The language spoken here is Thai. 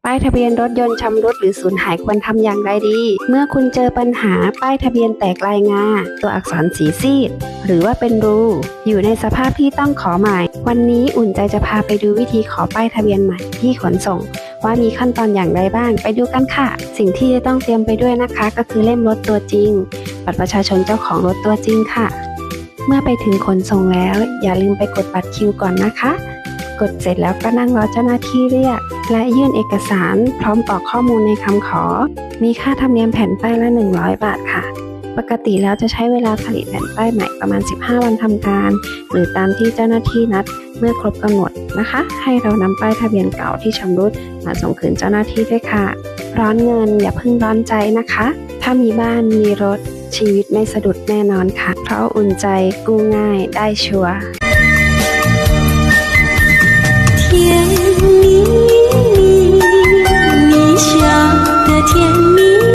ป้ายทะเบียนรถยนต์ชำรุดหรือสูญหายควรทำอย่างไรดี เมื่อคุณเจอปัญหาป้ายทะเบียนแตกลายงาตัวอักษรสีซีดหรือว่าเป็นรูอยู่ในสภาพที่ต้องขอใหม่วันนี้อุ่นใจจะพาไปดูวิธีขอป้ายทะเบียนใหม่ที่ขนส่งว่ามีขั้นตอนอย่างไรบ้างไปดูกันค่ะสิ่งที่จะต้องเตรียมไปด้วยนะคะก็คือเล่มรถตัวจริงบัตรประชาชนเจ้าของรถตัวจริงค่ะเมื่อไปถึงขนส่งแล้วอย่าลืมไปกดบัตรคิวก่อนนะคะกดเสร็จแล้วก็นั่งรอเจ้าหน้าที่เรียกและยื่นเอกสารพร้อมกรอกข้อมูลในคำขอมีค่าธรรมเนียมแผ่นป้ายละ100 บาทค่ะปกติแล้วจะใช้เวลาผลิตแผ่นป้ายใหม่ประมาณ15 วันทำการหรือตามที่เจ้าหน้าที่นัดเมื่อครบกำหนดนะคะให้เรานำป้ายทะเบียนเก่าที่ชำรุดมาส่งคืนเจ้าหน้าที่ด้วยค่ะร้อนเงินอย่าเพิ่งร้อนใจนะคะถ้ามีบ้านมีรถชีวิตไม่สะดุดแน่นอนค่ะเพราะอุ่นใจกู้ง่ายได้ชัวร์